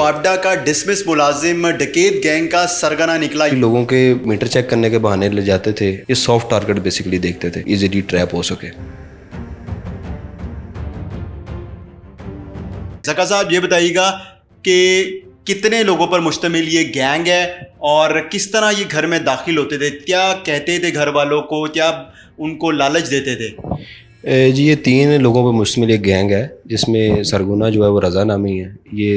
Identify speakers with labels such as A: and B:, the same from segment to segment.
A: वापडा का डिसमिस मुलाजिम डकैत गैंग का सरगना निकला।
B: लोगों के मीटर चेक करने के बहाने ले जाते थे। ये सॉफ्ट टारगेट बेसिकली देखते थे, इजीली ट्रैप हो सके।
A: ज़का साहब ये बताइएगा कि कितने लोगों पर मुश्तमिल ये गैंग है और किस तरह ये घर में दाखिल होते थे, क्या कहते थे घर वालों को, क्या उनको लालच देते थे?
B: जी, ये 3 लोगों पर मुश्तमिल एक गैंग है जिसमें सरगुना जो है वो रज़ा नामी है। ये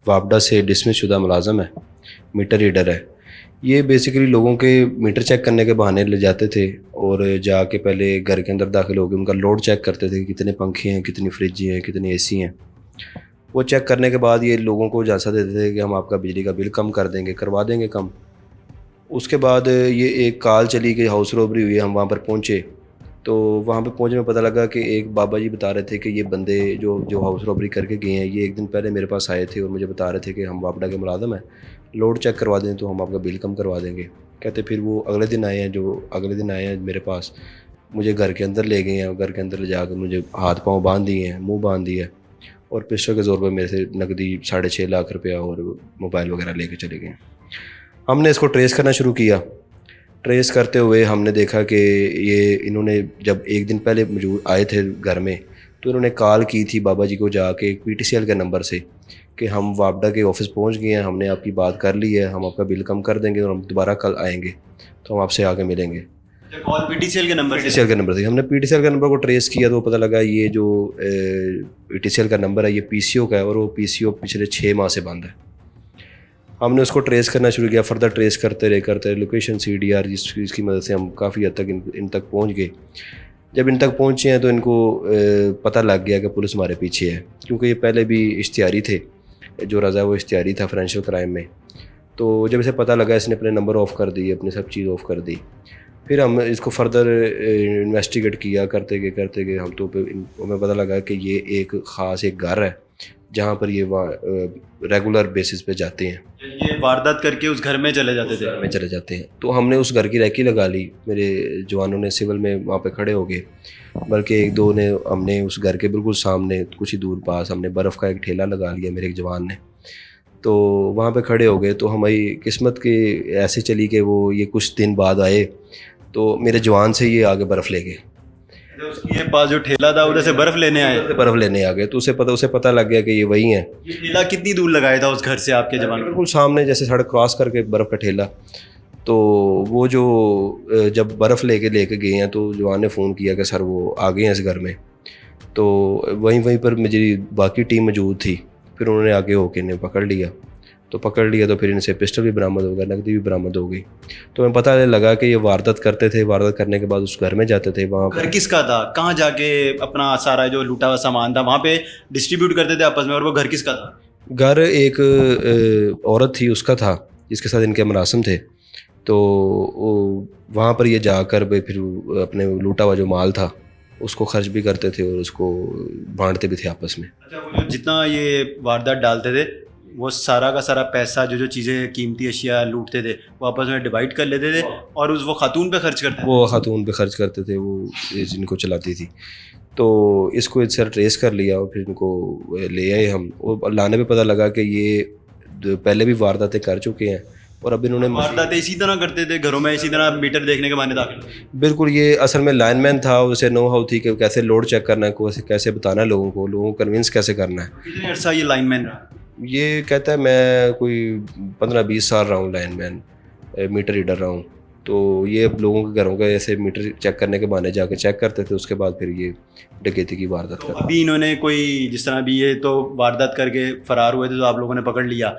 B: वापडा से डिसमिस शुदा मुलाजम है, मीटर रीडर है। ये बेसिकली लोगों के मीटर चेक करने के बहाने ले जाते थे और जाके पहले घर के अंदर दाखिल होकर उनका लोड चेक करते थे, कितने पंखे हैं, कितनी फ्रिज हैं, कितने एसी हैं। वो चेक करने के बाद ये लोगों को झांसा देते थे कि हम आपका बिजली का बिल कम कर देंगे, करवा देंगे कम। उसके बाद ये एक कॉल चली कि हाउस रॉबरी हुई है। हम वहाँ पर पहुँचे तो वहाँ पे पहुँचने में पता लगा कि एक बाबा जी बता रहे थे कि ये बंदे जो हाउस रॉबरी करके गए हैं, ये एक दिन पहले मेरे पास आए थे और मुझे बता रहे थे कि हम वापडा के मुलाज़िम हैं, लोड चेक करवा दें तो हम आपका बिल कम करवा देंगे। कहते फिर वो अगले दिन आए हैं मेरे पास, मुझे घर के अंदर ले गए हैं। घर के अंदर ले जाकर मुझे हाथ पाँव बांध दिए हैं, मुँह बांध दिया और पिस्टल के ज़ोर पर मेरे से नकदी 6.5 लाख रुपया और मोबाइल वगैरह लेके चले गए। हमने इसको ट्रेस करना शुरू किया। ट्रेस करते हुए हमने देखा कि ये इन्होंने जब एक दिन पहले मौजूद आए थे घर में तो इन्होंने कॉल की थी बाबा जी को जाके एक PTCL के नंबर से कि हम वापडा के ऑफिस पहुंच गए हैं, हमने आपकी बात कर ली है, हम आपका बिल कम कर देंगे और हम दोबारा कल आएंगे तो हम आपसे आके मिलेंगे।
A: कॉल PTCL के नंबर
B: से हमने PTCL के नंबर को ट्रेस किया तो पता लगा ये जो PTCL का नंबर है ये PCO का है और वो PCO पिछले 6 माह से बंद है। हमने उसको ट्रेस करना शुरू किया। फर्दर ट्रेस करते रहे लोकेशन CDR जिसकी मदद से हम काफ़ी हद तक इन तक पहुंच गए। जब इन तक पहुंचे हैं तो इनको पता लग गया कि पुलिस हमारे पीछे है, क्योंकि ये पहले भी इश्तिहारी थे। जो रज़ा वो इश्तिहारी था फाइनेंशियल क्राइम में। तो जब इसे पता लगा इसने अपने नंबर ऑफ़ कर दिए, अपनी सब चीज़ ऑफ़ कर दी। फिर हम इसको फर्दर इन्वेस्टिगेट किया करते गए हम तो हमें पता लगा कि ये एक ख़ास एक घर है जहाँ पर ये रेगुलर बेसिस पे जाते हैं।
A: ये वारदात करके उस घर में चले जाते थे।
B: तो हमने उस घर की रैकी लगा ली। मेरे जवानों ने सिविल में वहाँ पे खड़े हो गए, बल्कि एक दो ने हमने उस घर के बिल्कुल सामने कुछ ही दूर पास हमने बर्फ़ का एक ठेला लगा लिया मेरे एक जवान ने। तो वहाँ पे खड़े हो गए तो हमारी किस्मत की ऐसे चली कि वो ये कुछ दिन बाद आए तो मेरे जवान से ये आगे बर्फ़ ले गए।
A: उसके पास जो ठेला था उधर से बर्फ़ लेने
B: आ गए तो उसे पता लग गया कि ये वही है।
A: ये ठेला कितनी दूर लगाया था उस घर से आपके जवान?
B: बिल्कुल सामने, जैसे सड़क क्रॉस करके बर्फ़ का ठेला। तो वो जो जब बर्फ़ लेके गए हैं तो जवान ने फ़ोन किया कि सर वो आ गए हैं इस घर में। तो वहीं पर मेरी बाकी टीम मौजूद थी। फिर उन्होंने आगे होके इन्हें पकड़ लिया तो फिर इनसे पिस्टल भी बरामद हो गया, नकदी भी बरामद हो गई। तो हमें पता लगा कि ये वारदात करते थे। वारदात करने के बाद उस घर में जाते थे। वहाँ
A: घर किसका था? कहाँ जाके अपना सारा जो लूटा हुआ सामान था वहाँ पे डिस्ट्रीब्यूट करते थे आपस में? और वो घर किसका था?
B: घर एक औरत थी उसका था जिसके साथ इनके मरासम थे। तो वहाँ पर ये जाकर फिर अपने लूटा हुआ जो माल था उसको खर्च भी करते थे और उसको बांटते भी थे आपस में।
A: अच्छा, वो जितना ये वारदात डालते थे वो सारा का सारा पैसा जो चीज़ें कीमती अशिया लूटते थे वो आपस में डिवाइड कर लेते थे और वो खातून पे खर्च करते थे। वो जिनको चलाती थी। तो इसको इस ट्रेस कर लिया और फिर इनको ले आए हम। और लाने पे पता लगा कि ये पहले भी वारदातें कर चुके हैं और अब इन्होंने वारदातें इसी तरह करते थे घरों में, इसी तरह मीटर देखने के बहाने दाखिल।
B: बिल्कुल, ये असल में लाइनमैन था, उसे नो हाउ थी कि कैसे लोड चेक करना है, कैसे बताना है लोगों को कन्विंस कैसे करना है।
A: कितने अर्सा ये लाइनमैन रहा?
B: ये कहता है मैं कोई 15-20 साल रहा हूँ लाइनमैन, मीटर रीडर रहा हूँ। तो ये लोगों के घरों का ऐसे मीटर चेक करने के बहाने जाके चेक करते थे। उसके बाद फिर ये डकैती की वारदात करते।
A: अभी इन्होंने कोई जिस तरह भी ये तो वारदात करके फरार हुए थे तो आप लोगों ने पकड़ लिया,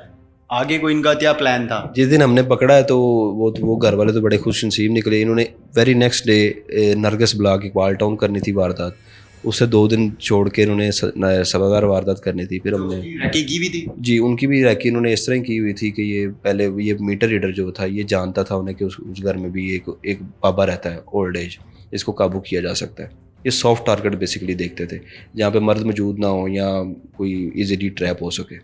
A: आगे कोई इनका क्या प्लान था?
B: जिस दिन हमने पकड़ा है तो वो घर वाले तो बड़े खुश नसीब निकले। इन्होंने वेरी नेक्स्ट डे नरगस ब्लॉक इकबाल टाउन करनी थी वारदात, उससे 2 दिन छोड़ के इन्होंने सलादार वारदात करनी थी। फिर हमने
A: रैकी की भी थी
B: जी, उनकी भी रैकी इन्होंने इस तरह की हुई थी कि ये पहले ये मीटर रीडर जो था ये जानता था उन्हें कि उस घर में भी एक बाबा रहता है ओल्ड एज, इसको काबू किया जा सकता है। ये सॉफ्ट टारगेट बेसिकली देखते थे जहाँ पे मर्द मौजूद ना हो या कोई इजीली ट्रैप हो सके।